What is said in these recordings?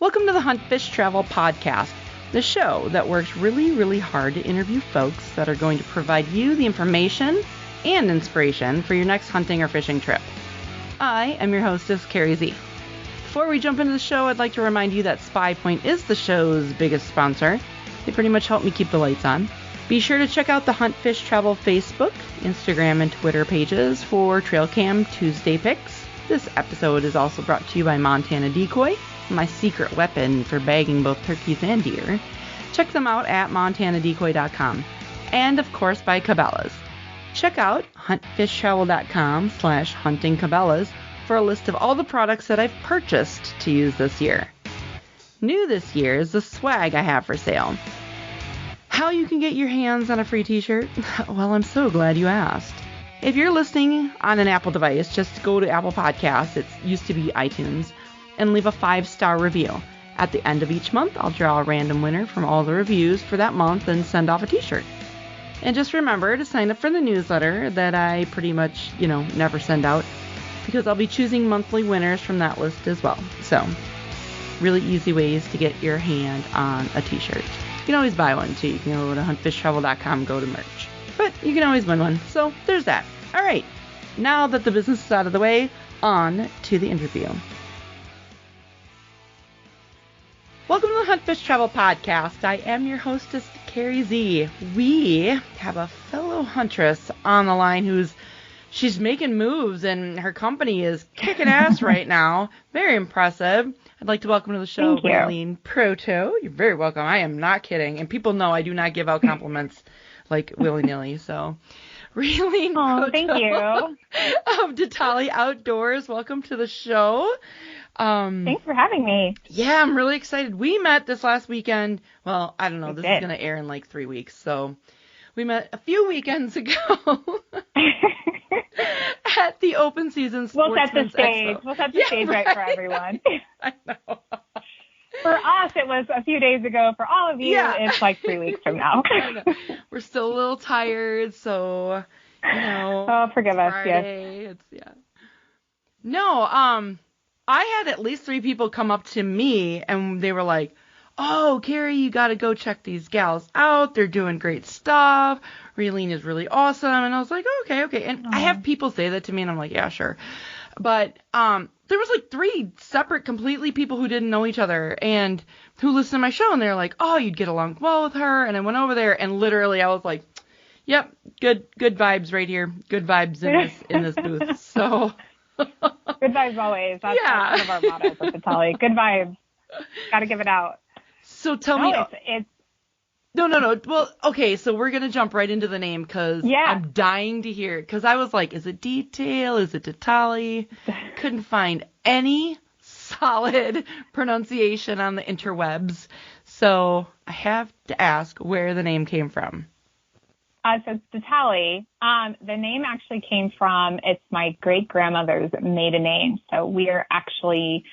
Welcome to the Hunt, Fish, Travel podcast, the show that works really, really hard to interview folks that are going to provide you the information and inspiration for your next hunting or fishing trip. I am your hostess, Carrie Z. Before we jump into the show, I'd like to remind you that Spy Point is the show's biggest sponsor. They pretty much help me keep the lights on. Be sure to check out the Hunt, Fish, Travel Facebook, Instagram, and Twitter pages for Trail Cam Tuesday picks. This episode is also brought to you by Montana Decoy, my secret weapon for bagging both turkeys and deer. Check them out at montanadecoy.com. And, of course, by Cabela's. Check out huntfishtravel.com/huntingcabela's for a list of all the products that I've purchased to use this year. New this year is the swag I have for sale. How you can get your hands on a free t-shirt? Well, I'm so glad you asked. If you're listening on an Apple device, just go to Apple Podcasts, it used to be iTunes, and leave a 5-star review. At the end of each month, I'll draw a random winner from all the reviews for that month and send off a t-shirt. And just remember to sign up for the newsletter that I pretty much, never send out, because I'll be choosing monthly winners from that list as well. So, really easy ways to get your hand on a t-shirt. You can always buy one too. You can go to huntfishtravel.com, go to merch. But you can always win one. So, there's that. All right. Now that the business is out of the way, on to the interview. Welcome to the Hunt, Fish, Travel podcast. I am your hostess, Carrie Z. We have a fellow huntress on the line she's making moves, and her company is kicking ass right now. Very impressive. I'd like to welcome to the show, Raylene Proto. You're very welcome. I am not kidding. And people know I do not give out compliments like willy-nilly. So, Raylene Proto thank you. of Ditale Outdoors. Welcome to the show. Thanks for having me. Yeah, I'm really excited. We met this last weekend. Well, I don't know. This is going to air in like 3 weeks. So we met a few weekends ago at the Open Season Sportsman's Expo. We'll set the stage right for everyone. I know. For us, it was a few days ago. For all of you, It's like 3 weeks from now. I know. We're still a little tired, so, Oh, forgive us, Friday, yes. No, I had at least 3 people come up to me, and they were like, "Oh, Carrie, you got to go check these gals out. They're doing great stuff. Raylene is really awesome." And I was like, okay. And I have people say that to me, and I'm like, yeah, sure. But there was like 3 separate, completely people who didn't know each other and who listened to my show, and they're like, "Oh, you'd get along well with her." And I went over there, and literally I was like, "Yep, good vibes right here. Good vibes in this booth." So. Good vibes always. That's one of our mottos at Ditale. Good vibes. Got to give it out. So tell me. It's No. Well, okay, so we're going to jump right into the name because I'm dying to hear it. Because I was like, is it Ditale? Is it Ditale? Couldn't find any solid pronunciation on the interwebs. So I have to ask where the name came from. So it's Ditale. The name actually came from, it's my great-grandmother's maiden name. So we are actually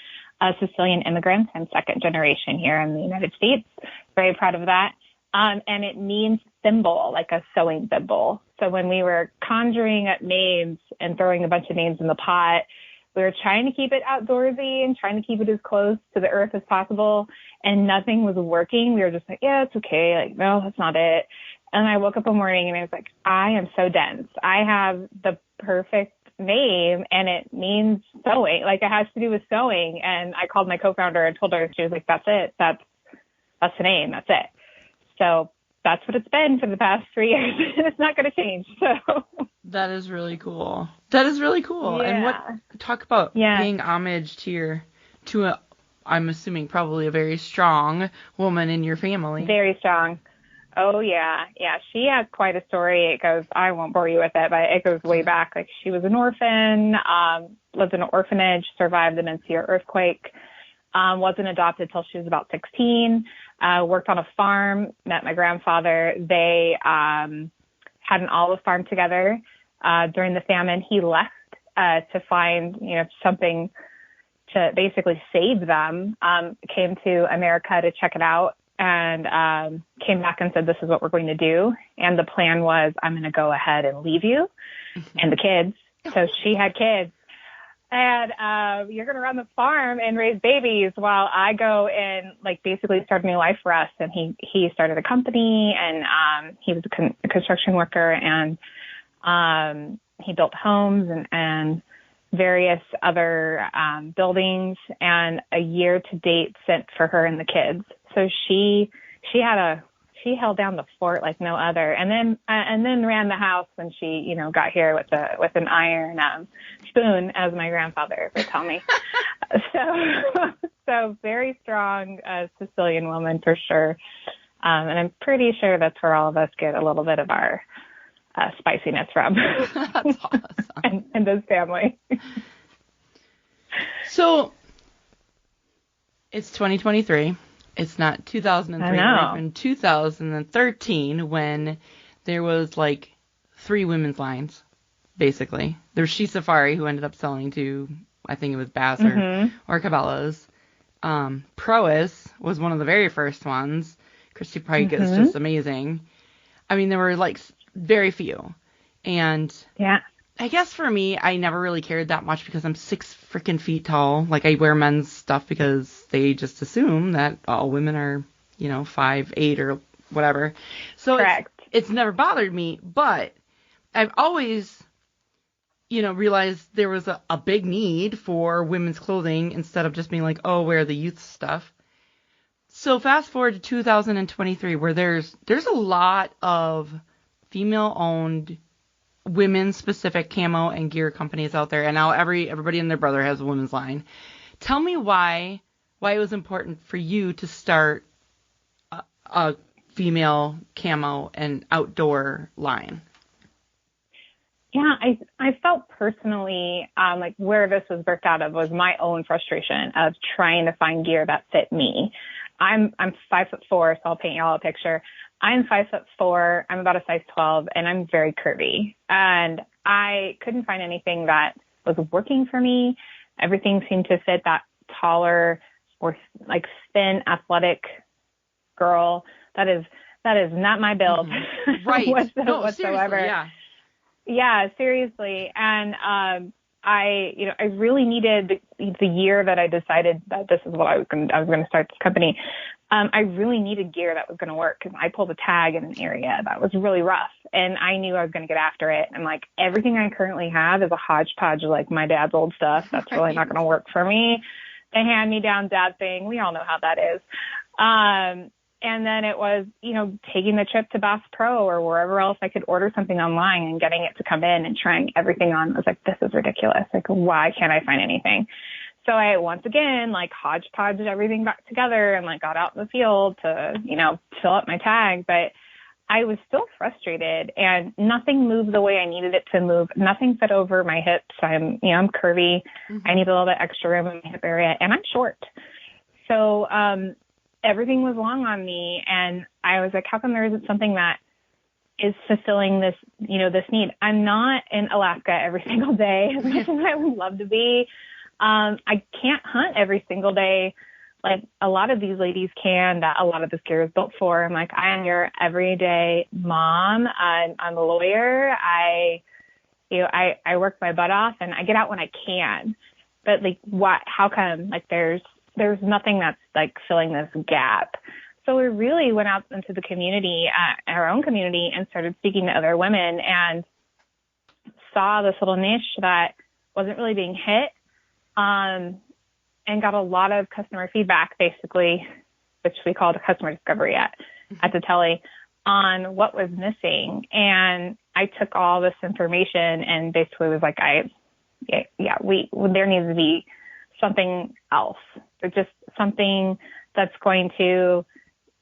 Sicilian immigrants. I'm second generation here in the United States. Very proud of that. And it means thimble, like a sewing thimble. So when we were conjuring up names and throwing a bunch of names in the pot, we were trying to keep it outdoorsy and trying to keep it as close to the earth as possible. And nothing was working. We were just like, yeah, it's okay. Like, no, that's not it. And I woke up one morning and I was like, I am so dense. I have the perfect name and it means sewing. Like it has to do with sewing. And I called my co-founder and told her, she was like, that's it. That's the name. That's it. So that's what it's been for the past 3 years. It's not going to change. So that is really cool. Yeah. And talk about paying homage to I'm assuming probably a very strong woman in your family. Very strong. Oh, yeah. Yeah, she has quite a story. It goes, I won't bore you with it, but it goes way back. Like, she was an orphan, lived in an orphanage, survived the Mencia earthquake, wasn't adopted till she was about 16, worked on a farm, met my grandfather. They had an olive farm together during the famine. He left to find, something to basically save them, came to America to check it out. And came back and said, this is what we're going to do. And the plan was, I'm going to go ahead and leave you and the kids. So she had kids. And you're going to run the farm and raise babies while I go and like basically start a new life for us. And he started a company, and he was a construction worker, and he built homes and various other buildings, and a year to date sent for her and the kids. So she held down the fort like no other, and then ran the house when she got here with an iron spoon, as my grandfather would tell me. So very strong Sicilian woman for sure, and I'm pretty sure that's where all of us get a little bit of our spiciness from. That's awesome. and this family. So it's 2023. It's not 2003. We're in 2013 when there was like 3 women's lines, basically. There was She Safari, who ended up selling to, I think it was Bass or Cabela's. Prois was one of the very first ones. Christy Pike is just amazing. I mean, there were like very few. And yeah, I guess for me, I never really cared that much because I'm 6 freaking feet tall. Like, I wear men's stuff because they just assume that all women are, 5'8" or whatever. So it's never bothered me, but I've always, realized there was a big need for women's clothing instead of just being like, oh, wear the youth stuff. So fast forward to 2023, where there's a lot of female-owned women-specific camo and gear companies out there, and now everybody and their brother has a women's line. Tell me why it was important for you to start a female camo and outdoor line. Yeah, I felt personally like where this was birthed out of was my own frustration of trying to find gear that fit me. I'm 5'4", so I'll paint y'all a picture. I'm 5'4", I'm about a size 12, and I'm very curvy. And I couldn't find anything that was working for me. Everything seemed to fit that taller or like thin, athletic girl. That is not my build. Right. whatsoever. Seriously, Yeah, seriously. And I really needed the year that I decided that this is what I was going to start this company. I really needed gear that was going to work because I pulled a tag in an area that was really rough, and I knew I was going to get after it. And like everything I currently have is a hodgepodge of like my dad's old stuff. That's really not going to work for me. The hand-me-down dad thing, we all know how that is. And then it was, taking the trip to Bass Pro or wherever else I could order something online and getting it to come in and trying everything on. I was like, this is ridiculous. Like, why can't I find anything? So I, once again, like hodgepodged everything back together and like got out in the field to, fill up my tag. But I was still frustrated and nothing moved the way I needed it to move. Nothing fit over my hips. I'm curvy. I need a little bit extra room in my hip area, and I'm short. So, everything was long on me, and I was like, how come there isn't something that is fulfilling this, this need? I'm not in Alaska every single day, as much as I would love to be. I can't hunt every single day like a lot of these ladies can, that a lot of this gear is built for. I'm like, I am your everyday mom. I'm a lawyer. I work my butt off and I get out when I can. But like, how come? Like, there's nothing that's like filling this gap. So we really went out into the community, our own community, and started speaking to other women and saw this little niche that wasn't really being hit, and got a lot of customer feedback, basically, which we called a customer discovery at Ditale, on what was missing. And I took all this information and basically was like, there needs to be something else. There's just something that's going to,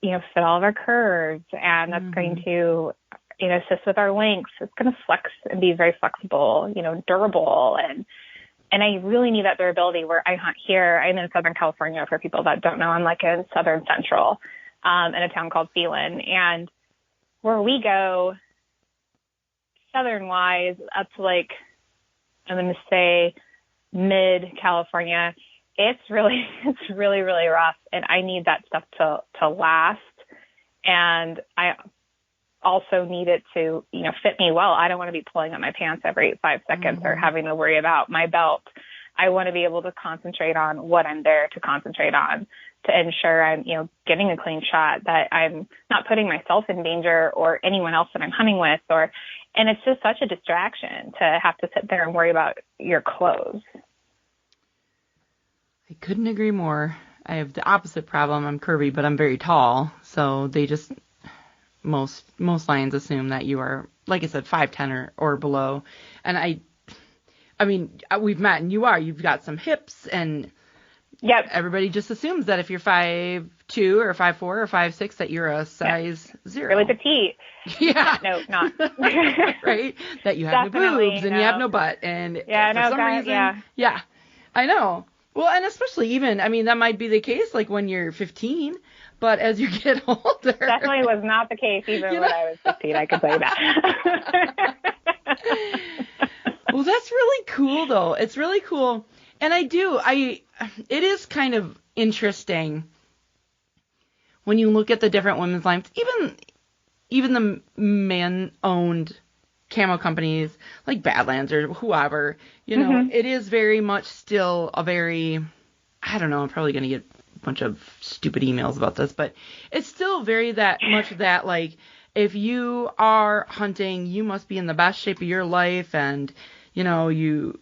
fit all of our curves, and that's going to, assist with our lengths. It's going to flex and be very flexible, durable. And I really need that durability where I hunt here. I'm in Southern California, for people that don't know. I'm like in Southern Central, in a town called Phelan. And where we go, Southern-wise, up to like, I'm going to say mid-California, it's really, really rough. And I need that stuff to last. And I also need it to, fit me well. I don't want to be pulling up my pants every 5 seconds or having to worry about my belt. I want to be able to concentrate on what I'm there to concentrate on, to ensure I'm, getting a clean shot, that I'm not putting myself in danger or anyone else that I'm hunting with, and it's just such a distraction to have to sit there and worry about your clothes. I couldn't agree more. I have the opposite problem. I'm curvy, but I'm very tall. So they just, most lions assume that you are, like I said, 5'10" or below. And I mean, we've met and you've got some hips, and yep. Everybody just assumes that if you're 5'2" or 5'4" or 5'6", that you're a size 0. Really petite. Yeah. No, not. Right? That you have no boobs and you have no butt. And yeah, for some reason, yeah, I know. Well, and especially even, I mean, that might be the case like when you're 15, but as you get older. Definitely was not the case even when I was 15, I can tell you that. Well, that's really cool, though. It's really cool. And it is kind of interesting when you look at the different women's lines, even the man-owned camo companies like Badlands or whoever, It is very much still a very, I don't know, I'm probably going to get a bunch of stupid emails about this, but it's still very that much that, like, if you are hunting, you must be in the best shape of your life, and, you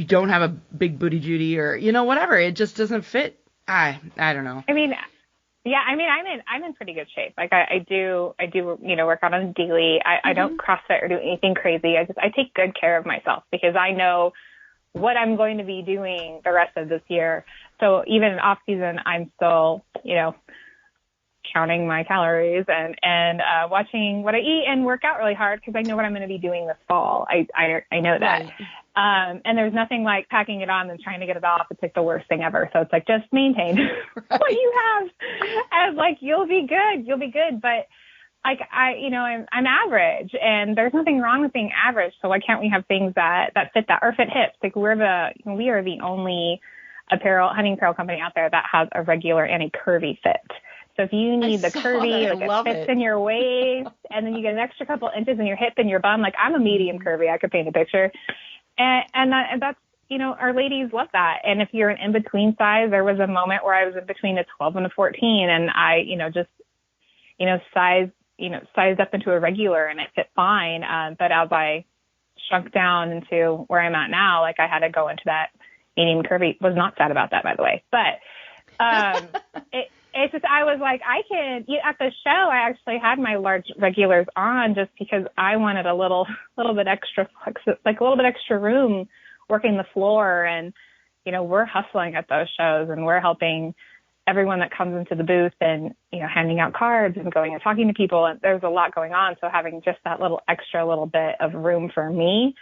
don't have a big booty Judy or, whatever. It just doesn't fit. I don't know. I mean, yeah, I'm in pretty good shape. Like I do, work out on a daily. I don't CrossFit or do anything crazy. I take good care of myself because I know what I'm going to be doing the rest of this year. So even in off season, I'm still, counting my calories and watching what I eat and work out really hard because I know what I'm going to be doing this fall. I know that. Right. And there's nothing like packing it on and trying to get it off. It's like the worst thing ever. So it's like, just maintain what you have, and like, you'll be good. But like, I'm average, and there's nothing wrong with being average. So why can't we have things that fit that, or fit hips? Like we are the only hunting apparel company out there that has a regular and a curvy fit. So if you need the curvy, like it fits in your waist, and then you get an extra couple inches in your hip and your bum, like I'm a medium curvy, I could paint a picture. And that's, our ladies love that. And if you're an in-between size, there was a moment where I was in between a 12 and a 14, and I, sized up into a regular, and it fit fine. But as I shrunk down into where I'm at now, like I had to go into that medium curvy. Was not sad about that, by the way. But it's just, I was like, at the show, I actually had my large regulars on just because I wanted a little bit extra like a little bit extra room working the floor. And, we're hustling at those shows, and we're helping everyone that comes into the booth and, handing out cards and going and talking to people. And there's a lot going on. So having just that little bit of room for me,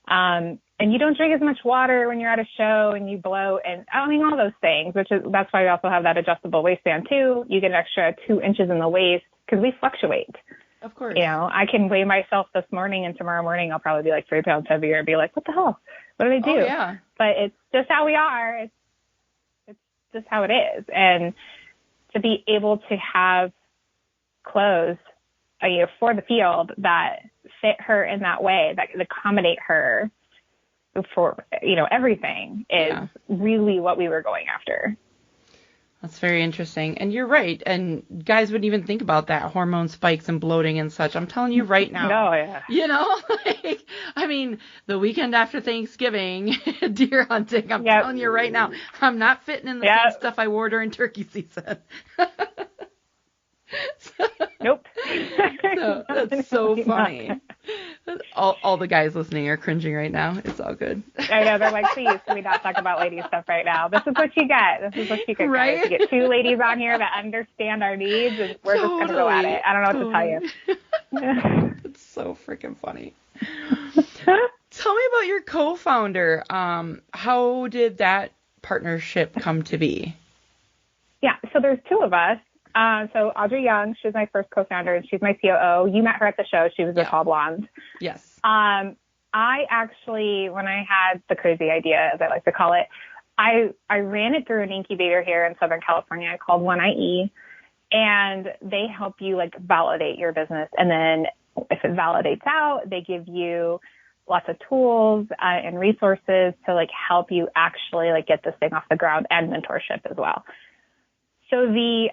and you don't drink as much water when you're at a show, and you bloat, and all those things, that's why we also have that adjustable waistband too. You get an extra 2 inches in the waist because we fluctuate. Of course. I can weigh myself this morning, and tomorrow morning I'll probably be like 3 pounds heavier and be like, what the hell? What did I do? Oh, yeah. But it's just how we are. It's just how it is. And to be able to have clothes, for the field that fit her in that way, that accommodate her for, everything is really what we were going after. That's very interesting. And you're right. And guys wouldn't even think about that, hormone spikes and bloating and such. I'm telling you right now. Oh, yeah. The weekend after Thanksgiving, deer hunting, I'm telling you right now, I'm not fitting in the same stuff I wore during turkey season. Nope. So, that's so funny. All the guys listening are cringing right now. It's all good. I know. They're like, please, can we not talk about lady stuff right now? This is what you get. Right? Guys. You get 2 ladies on here that understand our needs, and we're just going to go at it. I don't know what to tell you. It's so freaking funny. Tell me about your co-founder. How did that partnership come to be? Yeah, so there's 2 of us. So Audrey Young, she's my first co-founder, and she's my COO. You met her at the show. She was the tall blonde. Yes. I actually, when I had the crazy idea, as I like to call it, I ran it through an incubator here in Southern California called 1IE, and they help you like validate your business. And then if it validates out, they give you lots of tools and resources to like help you actually like get this thing off the ground, and mentorship as well. So the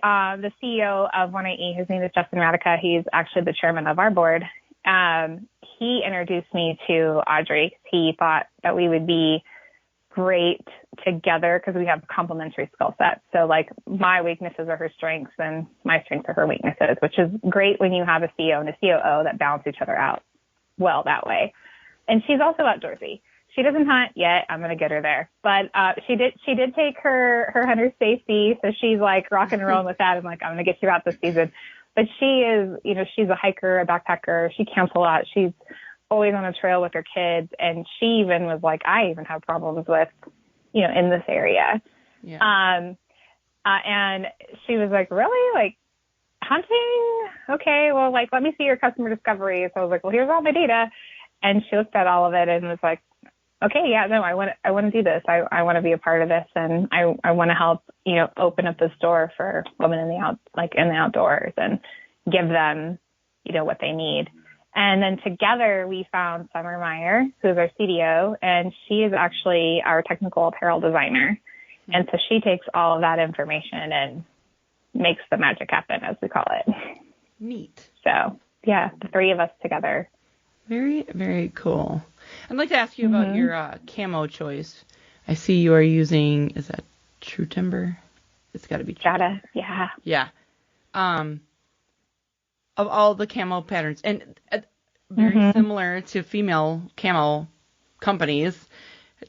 CEO of 1AE, his name is Justin Radica. He's actually the chairman of our board. He introduced me to Audrey. He thought that we would be great together because we have complementary skill sets. So like my weaknesses are her strengths and my strengths are her weaknesses, which is great when you have a CEO and a COO that balance each other out well that way. And she's also outdoorsy. She doesn't hunt yet. I'm going to get her there. But she did take her hunter safety. So she's like rocking and rolling with that. I'm like, I'm going to get you out this season. But she is, she's a hiker, a backpacker. She camps a lot. She's always on a trail with her kids. And she even was like, I even have problems with, in this area. Yeah. And she was like, really? Like hunting? Okay. Well, like, let me see your customer discovery. So I was like, well, here's all my data. And she looked at all of it and was like, okay, yeah, no, I want to do this. I want to be a part of this, and I want to help, open up this door for women in the outdoors and give them, what they need. And then together we found Summer Meyer, who's our CDO, and she is actually our technical apparel designer. Mm-hmm. And so she takes all of that information and makes the magic happen, as we call it. Neat. So yeah, the three of us together. Very, very cool. I'd like to ask you about your camo choice. I see you are using, is that True Timber? It's got to be True Timber. Yeah. Yeah. Of all the camo patterns, and very similar to female camo companies.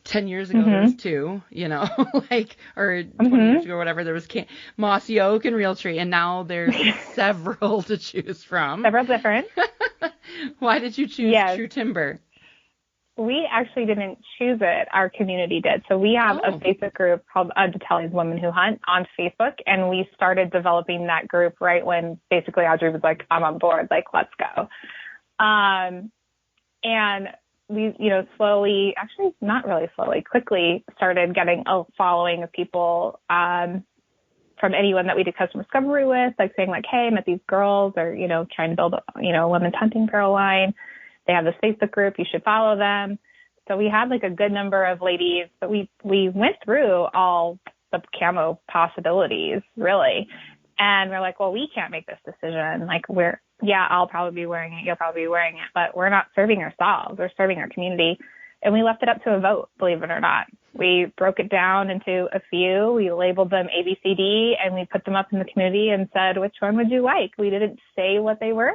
10 years ago, there was two, or 20 years ago, or whatever, there was Mossy Oak and Realtree, and now there's several to choose from. Several different. Why did you choose True Timber? We actually didn't choose it. Our community did. So we have a Facebook group called Ditale's Women Who Hunt on Facebook, and we started developing that group right when basically Audrey was like, I'm on board, like, let's go. And we, slowly, actually not really slowly, quickly started getting a following of people from anyone that we did customer discovery with, like saying like, hey, I met these girls, or, trying to build, a women's hunting apparel line. They have this Facebook group. You should follow them. So we had like a good number of ladies, but we went through all the camo possibilities, really. And we're like, well, we can't make this decision. Like I'll probably be wearing it. You'll probably be wearing it, but we're not serving ourselves. We're serving our community. And we left it up to a vote, believe it or not. We broke it down into a few. We labeled them A, B, C, D, and we put them up in the community and said, which one would you like? We didn't say what they were,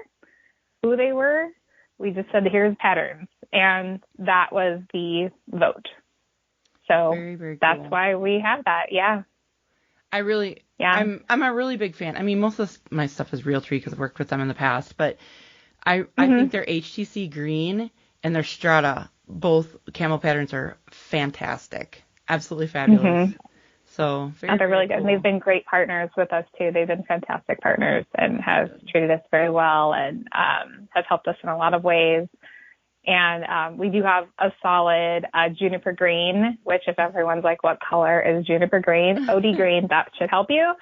who they were. We just said, here's patterns. And that was the vote. So very, very that's cool. why we have that. Yeah. I'm a really big fan. I mean, most of my stuff is Realtree because I've worked with them in the past, but I think their HTC green and their Strata, both camo patterns, are fantastic. Absolutely fabulous. So they're really good. Cool. And they've been great partners with us too. They've been fantastic partners and have treated us very well and have helped us in a lot of ways. And we do have a solid juniper green, which if everyone's like, what color is juniper green? OD green, that should help you.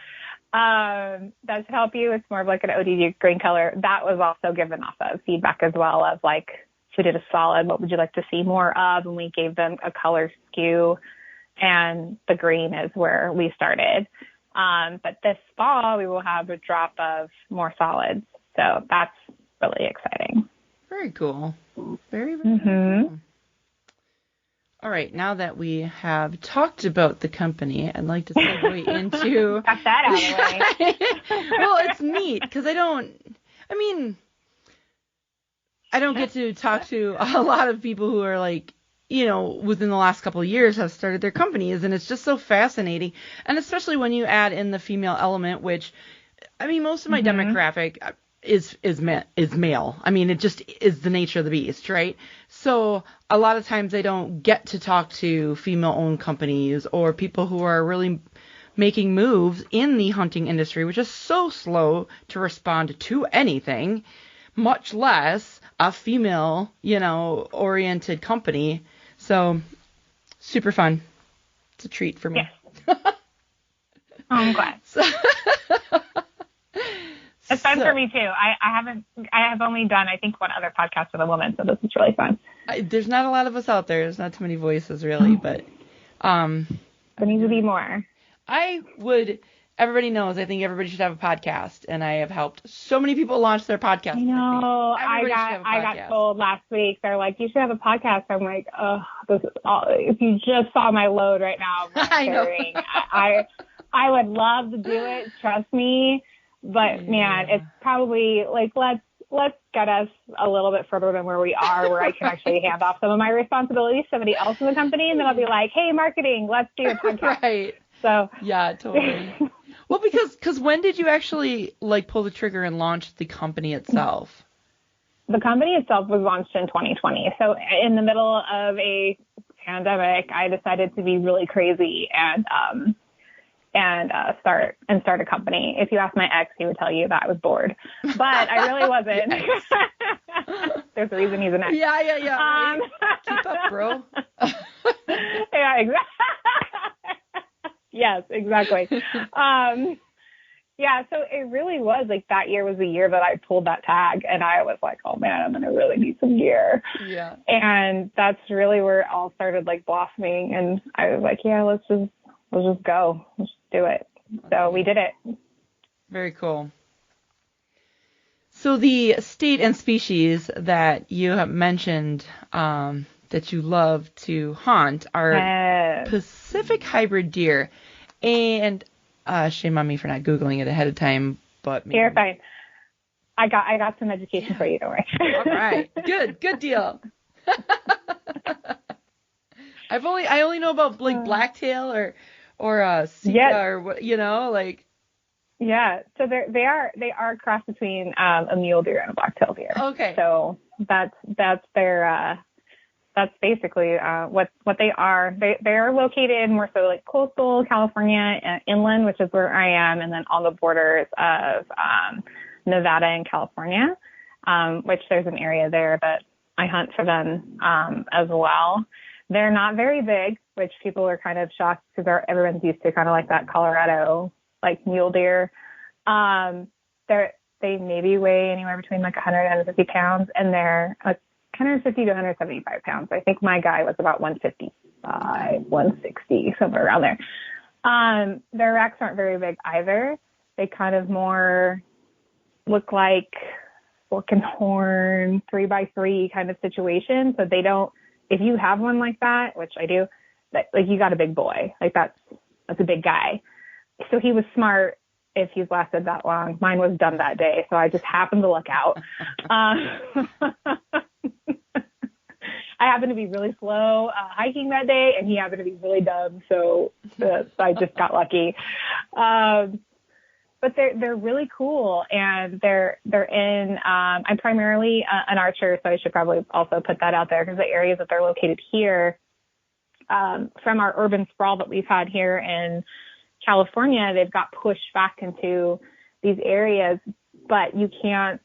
It's more of like an OD green color. That was also given off of feedback as well of like, if we did a solid, what would you like to see more of? And we gave them a color skew. And the green is where we started. But this fall, we will have a drop of more solids. So that's really exciting. Very cool. Very, very cool. All right. Now that we have talked about the company, I'd like to segue into... Got that out of the way. Well, it's neat because I don't get to talk to a lot of people who are like, within the last couple of years have started their companies, and it's just so fascinating. And especially when you add in the female element, which, most of my demographic is male. It just is the nature of the beast, right? So a lot of times I don't get to talk to female-owned companies or people who are really making moves in the hunting industry, which is so slow to respond to anything, much less a female, oriented company. So super fun. It's a treat for me. Yes. I'm glad. It's fun for me too. I have only done, I think, one other podcast with a woman, so this is really fun. There's not a lot of us out there. There's not too many voices really, but there needs to be more. Everybody knows, I think everybody should have a podcast, and I have helped so many people launch their podcast. I know. I got told last week, they're like, you should have a podcast. I'm like, oh, this is all, if you just saw my load right now, I know. I would love to do it, trust me. But man, it's probably like, let's get us a little bit further than where we are, where I can actually hand off some of my responsibilities to somebody else in the company, and then I'll be like, hey, marketing, let's do a podcast. Right. So yeah, totally. Well, because when did you actually like pull the trigger and launch the company itself? The company itself was launched in 2020. So in the middle of a pandemic, I decided to be really crazy and start a company. If you ask my ex, he would tell you that I was bored, but I really wasn't. There's a reason he's an ex. Yeah. Right? Keep up, bro. Yeah, exactly. Yes, exactly. Yeah, so it really was like that year was the year that I pulled that tag, and I was like, oh man, I'm going to really need some gear. Yeah. And that's really where it all started like blossoming. And I was like, yeah, let's just go. Let's just do it. So we did it. Very cool. So the state and species that you have mentioned that you love to hunt are Pacific hybrid deer. And shame on me for not Googling it ahead of time, but maybe. You're fine. I got some education for you, don't worry. All right. Good deal. I only know about like blacktail or Sika or what, like. Yeah, so they are a cross between a mule deer and a blacktail deer. Okay. So that's their that's basically what they are. They are located more so like coastal California, inland, which is where I am, and then on the borders of Nevada and California, which there's an area there that I hunt for them as well. They're not very big, which people are kind of shocked because everyone's used to kind of like that Colorado like mule deer. They maybe weigh anywhere between like 100 and 150 pounds, and they're like 150 to 175 pounds. I think my guy was about 155, 160, somewhere around there. Their racks aren't very big either. They kind of more look like fork and horn 3x3 kind of situation. So they don't, if you have one like that, which I do, like you got a big boy, like that's a big guy. So he was smart if he's lasted that long. Mine was done that day, so I just happened to look out. I happened to be really slow hiking that day, and he happened to be really dumb, so I just got lucky. But they're really cool, and they're in. I'm primarily an archer, so I should probably also put that out there because the areas that they're located here, from our urban sprawl that we've had here in California, they've got pushed back into these areas, but you can't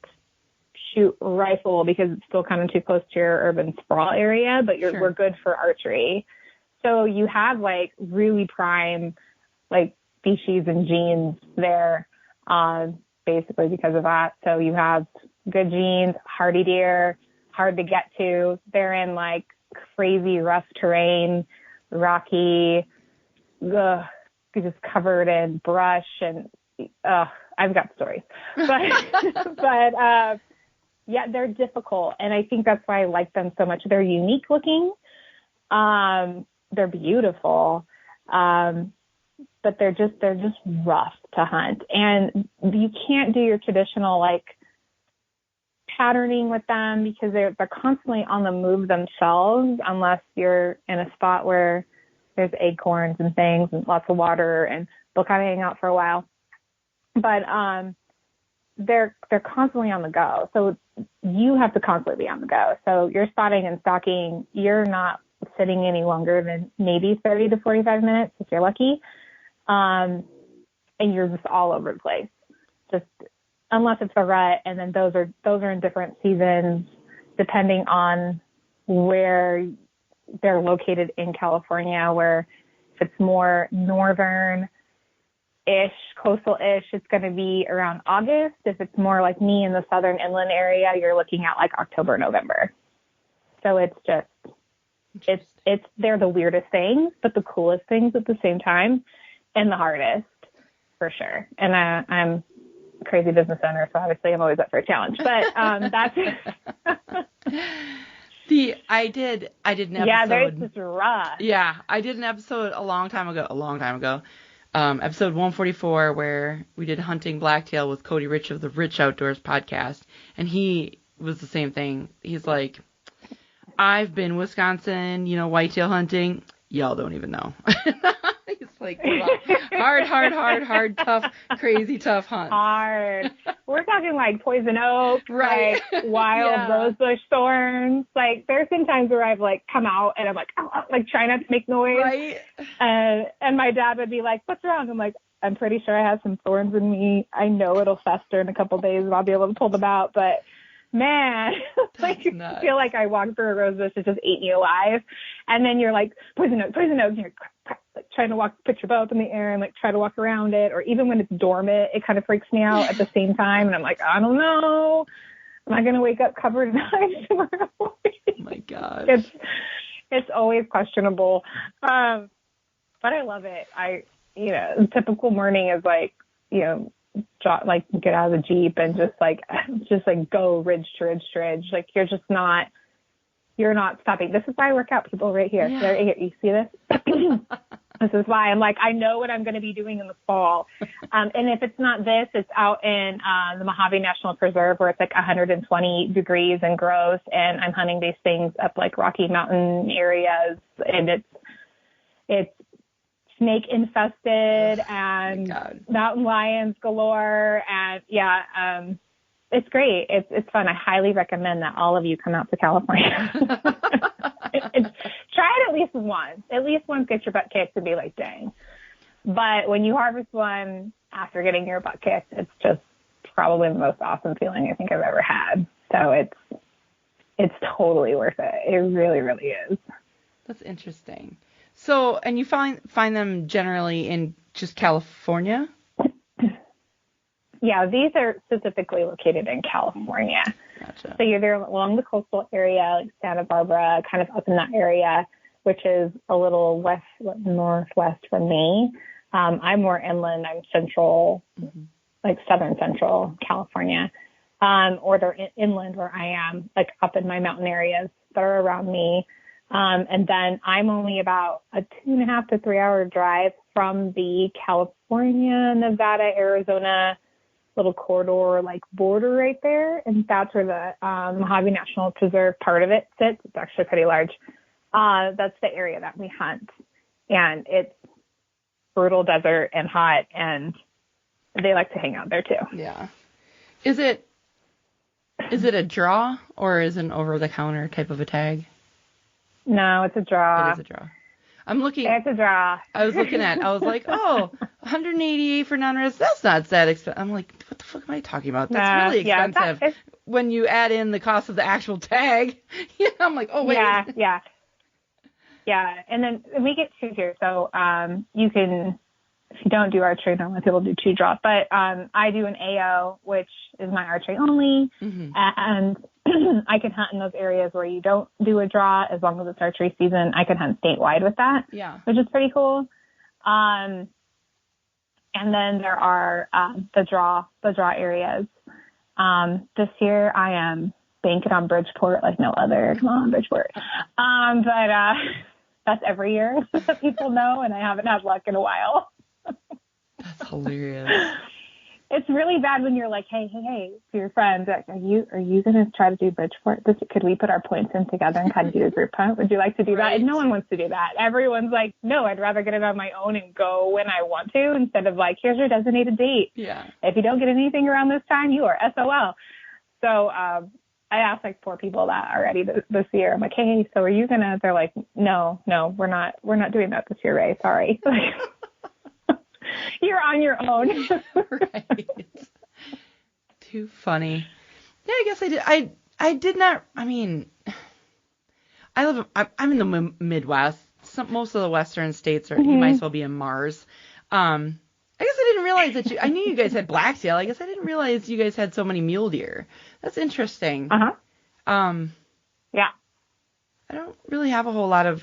shoot rifle because it's still kind of too close to your urban sprawl area, but Sure. We're good for archery. So you have like really prime like species and genes there, basically because of that. So you have good genes, hardy deer, hard to get to. They're in like crazy rough terrain, rocky, just covered in brush, and I've got stories, but yeah, they're difficult, and I think that's why I like them so much. They're unique looking, they're beautiful, but they're just rough to hunt, and you can't do your traditional like patterning with them because they're constantly on the move themselves unless you're in a spot where there's acorns and things and lots of water, and they'll kind of hang out for a while. But they're constantly on the go. So you have to constantly be on the go. So you're spotting and stalking, you're not sitting any longer than maybe 30 to 45 minutes if you're lucky. And you're just all over the place. Just unless it's a rut, and then those are in different seasons depending on where they're located in California, where if it's more northern, ish, coastal-ish, it's going to be around August. If it's more like me in the southern inland area, you're looking at like October, November. So it's just, they're the weirdest things, but the coolest things at the same time, and the hardest for sure. And I'm a crazy business owner, so obviously I'm always up for a challenge, but that's I did an episode. Yeah, there's this rough. Yeah, I did an episode a long time ago. Episode 144, where we did hunting blacktail with Cody Rich of the Rich Outdoors podcast. And he was the same thing. He's like, I've been Wisconsin, whitetail hunting. Y'all don't even know. He's like, hard, tough, crazy tough hunt. Hard. We're talking like poison oak, right? Like wild rosebush thorns. Like there's been times where I've like come out and I'm like, oh, like trying not to make noise. Right. And my dad would be like, what's wrong? I'm like, I'm pretty sure I have some thorns in me. I know it'll fester in a couple of days and I'll be able to pull them out. But man, like you feel like I walked through a rosebush that just ate me alive. And then you're like, poison oak, and you're like trying to put your bow up in the air and like try to walk around it. Or even when it's dormant, it kind of freaks me out at the same time. And I'm like, I don't know. Am I going to wake up covered in ice tomorrow? Oh my gosh. It's always questionable. But I love it. The typical morning is like, get out of the Jeep and just go ridge to ridge to ridge. Like you're not stopping. This is why I work out, people, right here. Yeah. Right here. You see this? This is why I'm like, I know what I'm going to be doing in the fall. And if it's not this, it's out in the Mojave National Preserve where it's like 120 degrees and gross. And I'm hunting these things up like Rocky Mountain areas. And it's snake infested and mountain lions galore. And it's great. It's fun. I highly recommend that all of you come out to California. Try it at least once. At least once, get your butt kicked and be like, dang. But when you harvest one after getting your butt kicked, it's just probably the most awesome feeling I think I've ever had. So it's totally worth it. It really, really is. That's interesting. So, and you find them generally in just California? Yeah, these are specifically located in California. Gotcha. So you're there along the coastal area, like Santa Barbara, kind of up in that area, which is a little northwest from me. I'm more inland. I'm central, like southern central California, or they're inland where I am, like up in my mountain areas that are around me. And then I'm only about a 2.5 to 3 hour drive from the California, Nevada, Arizona little corridor, like border right there. And that's where the Mojave National Preserve part of it sits. It's actually pretty large. That's the area that we hunt. And it's brutal desert and hot, and they like to hang out there too. Yeah. Is it a draw or is it an over-the-counter type of a tag? No, it's a draw. It is a draw. It's a draw. I was like, oh, $188 for non-res. That's not that expensive. I'm like, what the fuck am I talking about? That's really expensive. When you add in the cost of the actual tag, I'm like, oh, wait. Yeah. And then we get two here. So you can, if you don't do archery, normally people do two draw. But I do an AO, which is my archery only. Mm-hmm. And I can hunt in those areas where you don't do a draw as long as it's archery season. I can hunt statewide with that, which is pretty cool. And then there are the draw areas. This year I am banking on Bridgeport like no other. Come on, Bridgeport. But that's every year, so people know, and I haven't had luck in a while. That's hilarious. It's really bad when you're like, hey, to your friends, like, are you going to try to do Bridgeport? Could we put our points in together and kind of do a group hunt? Would you like to do that? And no one wants to do that. Everyone's like, no, I'd rather get it on my own and go when I want to, instead of like, here's your designated date. Yeah. If you don't get anything around this time, you are SOL. So I asked like 4 people that already this year. I'm like, hey, so are you gonna? They're like, no, we're not doing that this year, Ray. Sorry. You're on your own. Right. Too funny. Yeah, I guess I did. I did not. I mean, I'm in the Midwest. Most of the Western states are. You might as well be in Mars. And I guess I didn't realize that I knew you guys had blacktail. I guess I didn't realize you guys had so many mule deer. That's interesting. Uh-huh. Yeah. I don't really have a whole lot of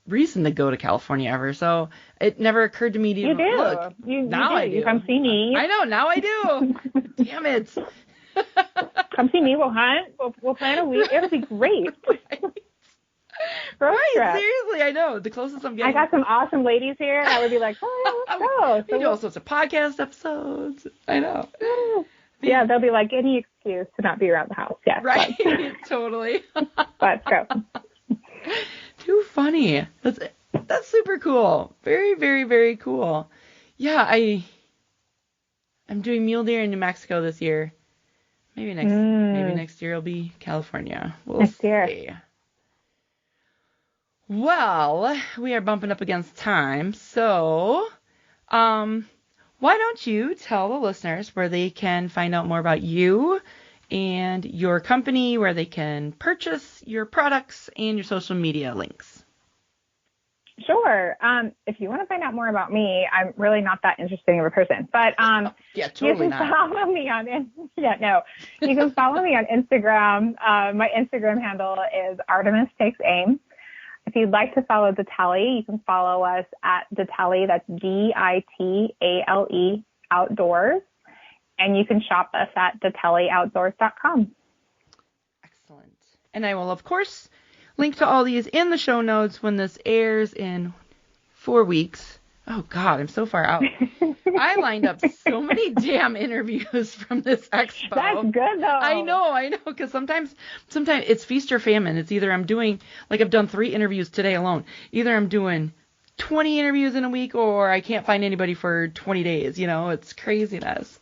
reason to go to California ever, so it never occurred to me to You do. Look. Now I do. You come see me. I know. Now I do. Damn it. Come see me. We'll hunt. We'll plan a week. It'll be great. Right, seriously, I know. The closest I'm getting. I got some awesome ladies here. I would be like, oh, yeah, let's go. We do all sorts of podcast episodes. I know. Yeah, they'll be like, any excuse to not be around the house. Yes. Right, totally. Let's go. Too funny. That's super cool. Very, very, very cool. Yeah, I'm doing mule deer in New Mexico this year. Maybe next year will be California. We'll see. Well, we are bumping up against time, so why don't you tell the listeners where they can find out more about you and your company, where they can purchase your products and your social media links? Sure. If you want to find out more about me, I'm really not that interesting of a person, but yeah, totally you can follow me on you can follow me on Instagram. My Instagram handle is Artemis Takes Aim. If you'd like to follow Ditale, you can follow us at Ditale. That's DITALE Outdoors, and you can shop us at DitaleOutdoors.com. Excellent. And I will, of course, link to all these in the show notes when this airs in 4 weeks. Oh, God, I'm so far out. I lined up so many damn interviews from this expo. That's good, though. I know, because sometimes it's feast or famine. It's either I'm doing, like I've done 3 interviews today alone. Either I'm doing 20 interviews in a week or I can't find anybody for 20 days. It's craziness.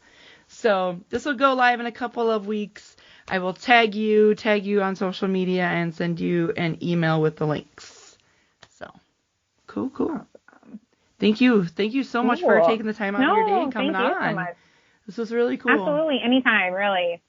So this will go live in a couple of weeks. I will tag you on social media and send you an email with the links. So, cool. Thank you so much for taking the time out of your day and coming on. Thank you so much. This was really cool. Absolutely, anytime, really.